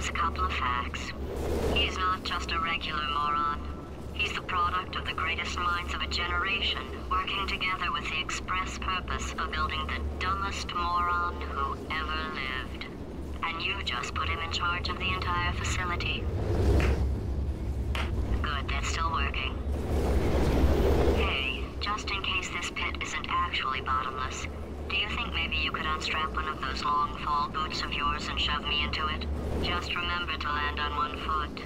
a couple of facts. He's not just a regular moron. He's the product of the greatest minds of a generation, working together with the express purpose of building the dumbest moron who ever lived. And you just put him in charge of the entire facility. Good, that's still working. Hey, just in case this pit isn't actually bottomless, do you think maybe you could unstrap one of those long fall boots of yours and shove me into it? Just remember to land on one foot.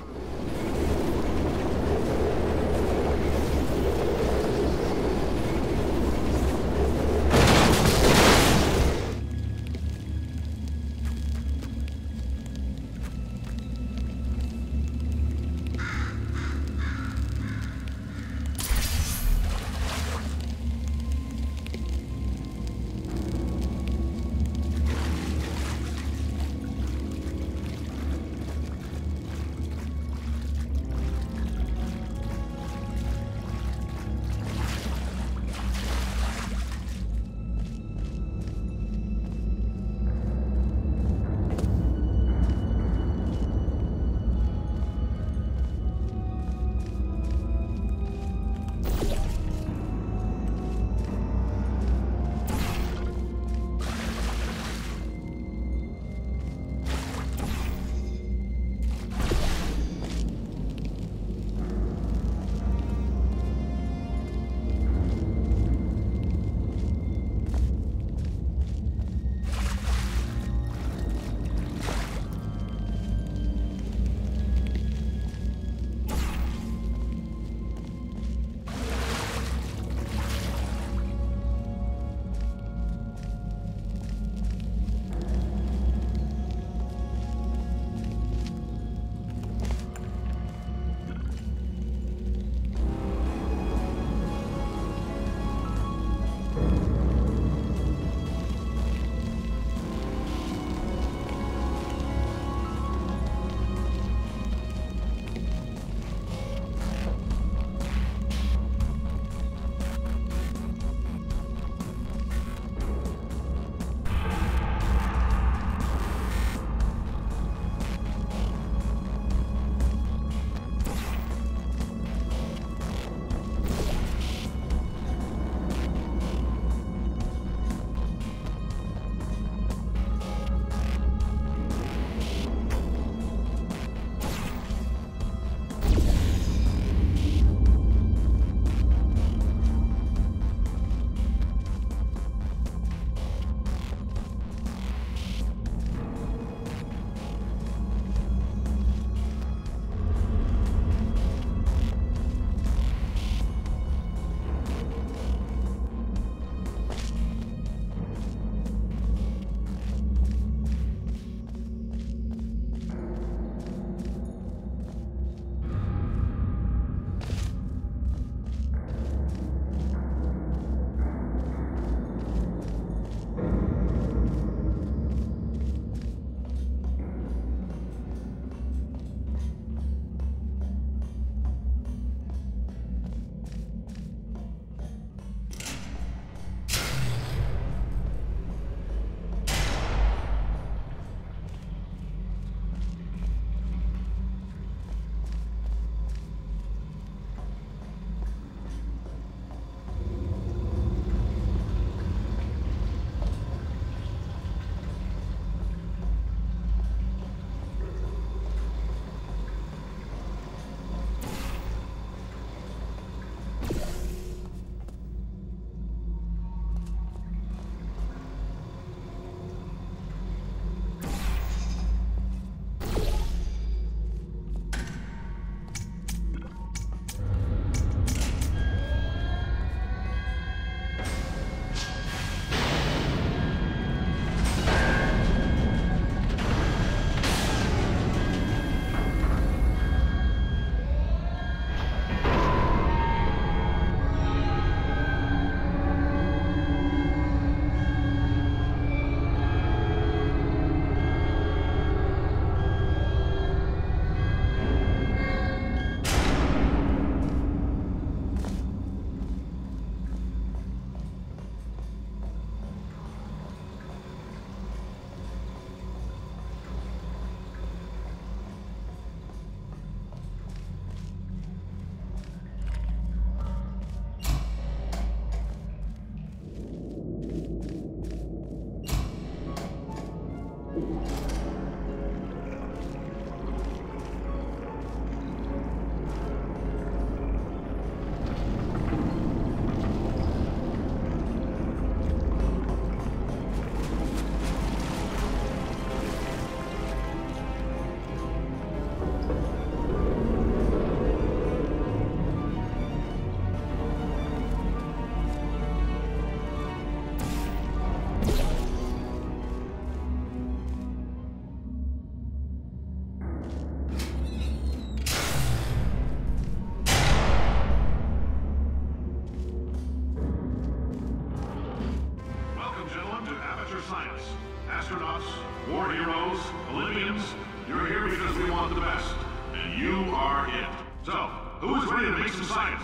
So, who is ready to make some science?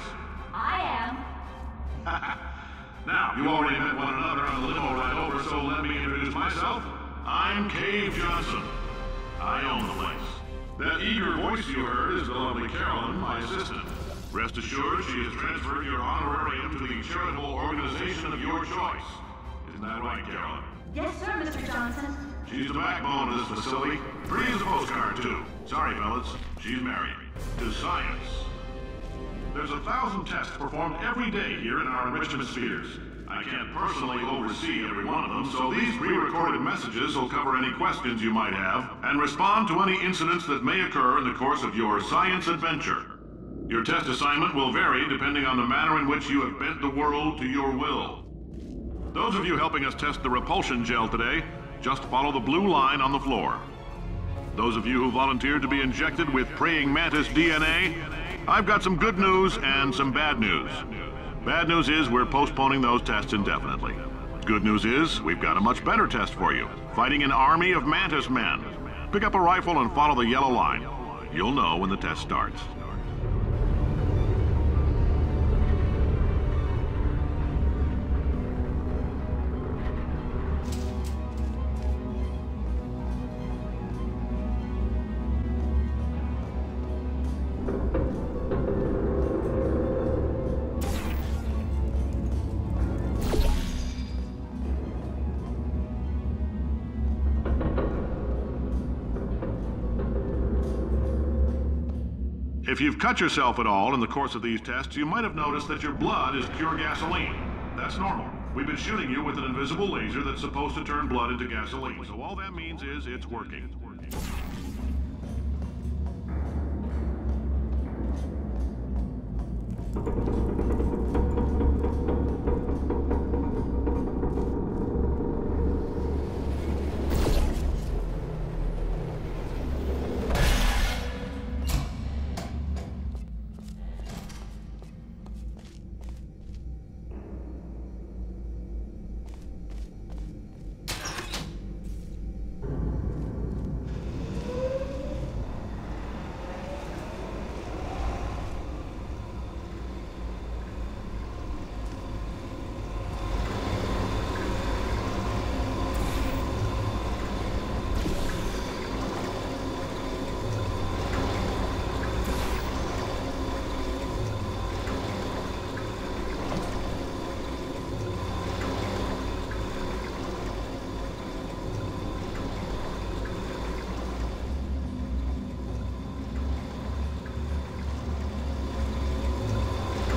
I am. Now, you already met one another on the limo ride over, so let me introduce myself. I'm Cave Johnson. I own the place. That eager voice you heard is the lovely Carolyn, my assistant. Rest assured, she has transferred your honorarium to the charitable organization of your choice. Isn't that right, Carolyn? Yes, sir, Mr. Johnson. She's the backbone of this facility. Pretty as a postcard, too. Sorry, fellas. She's married. To science. There's 1,000 tests performed every day here in our enrichment spheres. I can't personally oversee every one of them, so these pre-recorded messages will cover any questions you might have and respond to any incidents that may occur in the course of your science adventure. Your test assignment will vary depending on the manner in which you have bent the world to your will. Those of you helping us test the repulsion gel today, just follow the blue line on the floor. Those of you who volunteered to be injected with praying mantis DNA, I've got some good news and some bad news. Bad news is we're postponing those tests indefinitely. Good news is we've got a much better test for you, fighting an army of mantis men. Pick up a rifle and follow the yellow line. You'll know when the test starts. If you've cut yourself at all in the course of these tests, you might have noticed that your blood is pure gasoline. That's normal. We've been shooting you with an invisible laser that's supposed to turn blood into gasoline. So all that means is it's working.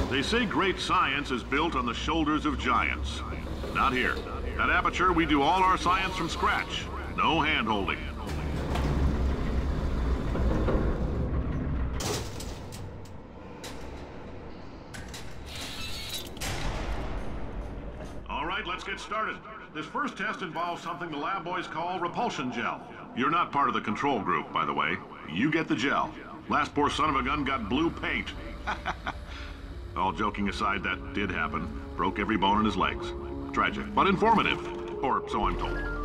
They say great science is built on the shoulders of giants. Not here. At Aperture, we do all our science from scratch. No hand-holding. All right, let's get started. This first test involves something the lab boys call repulsion gel. You're not part of the control group, by the way. You get the gel. Last poor son of a gun got blue paint. All joking aside, that did happen. Broke every bone in his legs. Tragic, but informative. Or so I'm told.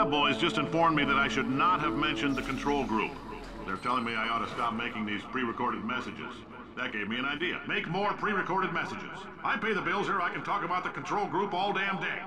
Boys just informed me that I should not have mentioned the control group. They're telling me I ought to stop making these pre-recorded messages. That gave me an idea. Make more pre-recorded messages. I pay the bills here, I can talk about the control group all damn day.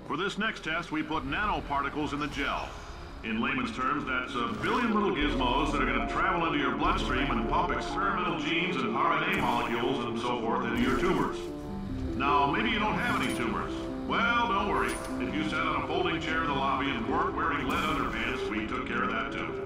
For this next test, we put nanoparticles in the gel. In layman's terms, that's a billion little gizmos that are going to travel into your bloodstream and pump experimental genes and RNA molecules and so forth into your tumors. Now, maybe you don't have any tumors. Well, don't worry. If you sat on a folding chair in the lobby and weren't wearing lead underpants, we took care of that too.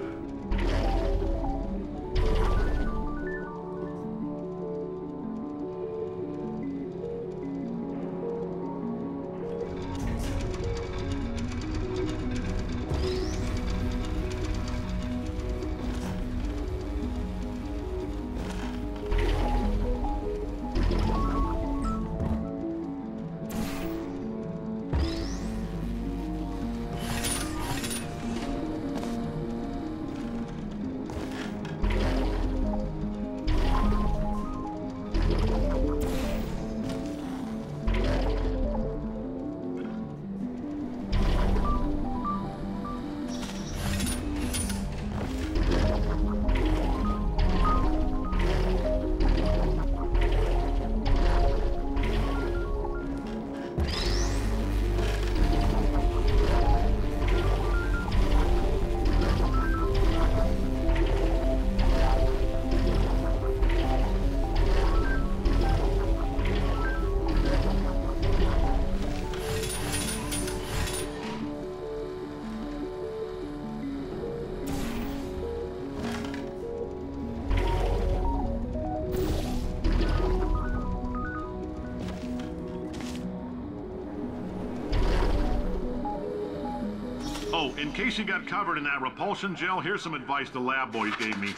Oh, in case you got covered in that repulsion gel, here's some advice the lab boys gave me.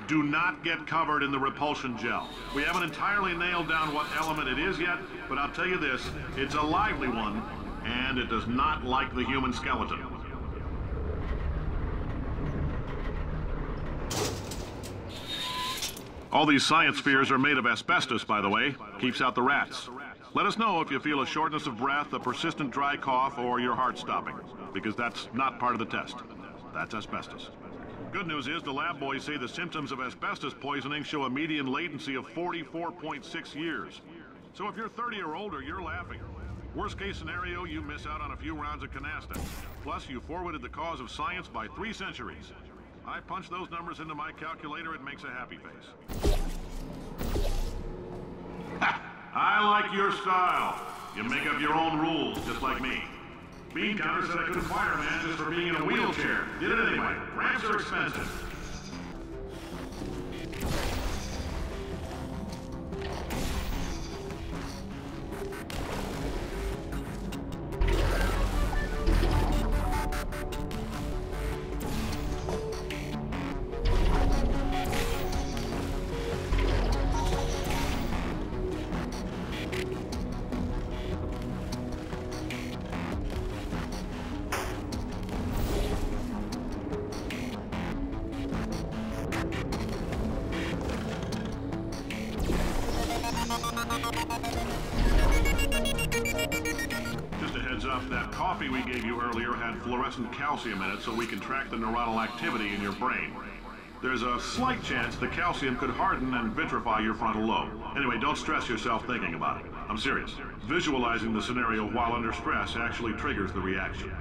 Do not get covered in the repulsion gel. We haven't entirely nailed down what element it is yet, but I'll tell you this, it's a lively one, and it does not like the human skeleton. All these science spheres are made of asbestos, by the way. Keeps out the rats. Let us know if you feel a shortness of breath, a persistent dry cough, or your heart stopping, because that's not part of the test. That's asbestos. Good news is the lab boys say the symptoms of asbestos poisoning show a median latency of 44.6 years. So if you're 30 or older, you're laughing. Worst case scenario, you miss out on a few rounds of canasta. Plus, you forwarded the cause of science by 3 centuries. I punch those numbers into my calculator, it makes a happy face. Ha! I like your style. You make up your own rules, just like me. Bean Counter said I couldn't fire a man just for being in a wheelchair. Did it anyway. Ramps are expensive. Just a heads up, that coffee we gave you earlier had fluorescent calcium in it so we can track the neuronal activity in your brain. There's a slight chance the calcium could harden and vitrify your frontal lobe. Anyway, don't stress yourself thinking about it. I'm serious. Visualizing the scenario while under stress actually triggers the reaction.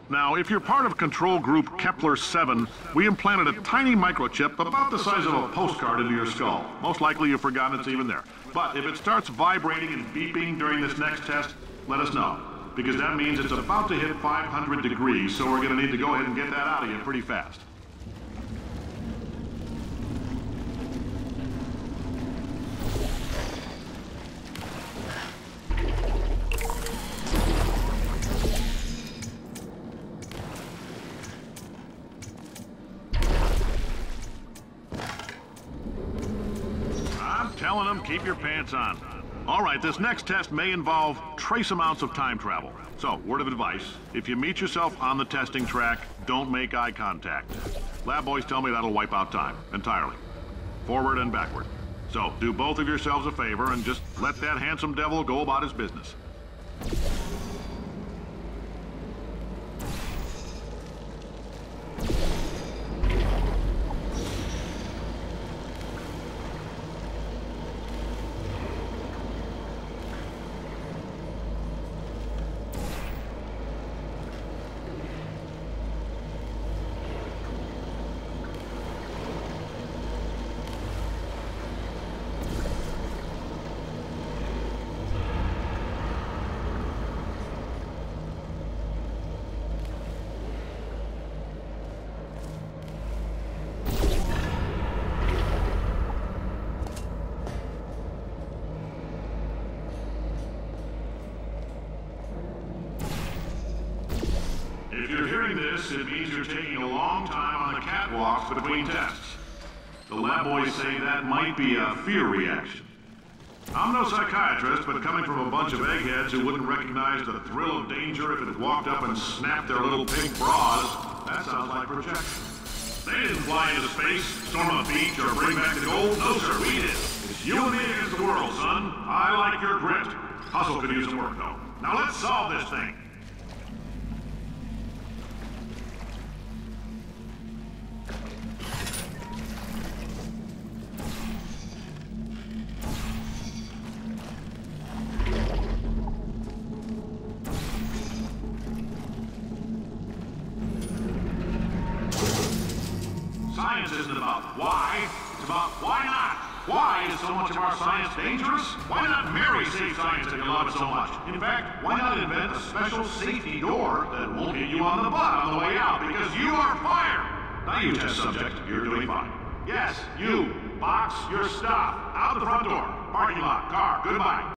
Now, if you're part of control group Kepler-7, we implanted a tiny microchip about the size of a postcard into your skull. Most likely you've forgotten it's even there. But if it starts vibrating and beeping during this next test, let us know. Because that means it's about to hit 500 degrees, so we're going to need to go ahead and get that out of you pretty fast. Telling them, keep your pants on. All right, this next test may involve trace amounts of time travel. So, word of advice, if you meet yourself on the testing track, don't make eye contact. Lab boys tell me that'll wipe out time, entirely. Forward and backward. So, do both of yourselves a favor and just let that handsome devil go about his business. hearing this, it means you're taking a long time on the catwalks between tests. The lab boys say that might be a fear reaction. I'm no psychiatrist, but coming from a bunch of eggheads who wouldn't recognize the thrill of danger if it walked up and snapped their little pink bras, that sounds like projection. They didn't fly into space, storm a beach, or bring back the gold. No, sir, we did. It's you and me against the world, son. I like your grit. Hustle could use some work, though. Now let's solve this thing. Science isn't about why, it's about why not. Why is so much of our science dangerous? Why not marry safe science if you love it so much? In fact, why not invent a special safety door that won't hit you on the butt on the way out because you are fired? Now you test subject, you're doing fine. Yes, you, box your stuff, out the front door, parking lot, car, goodbye.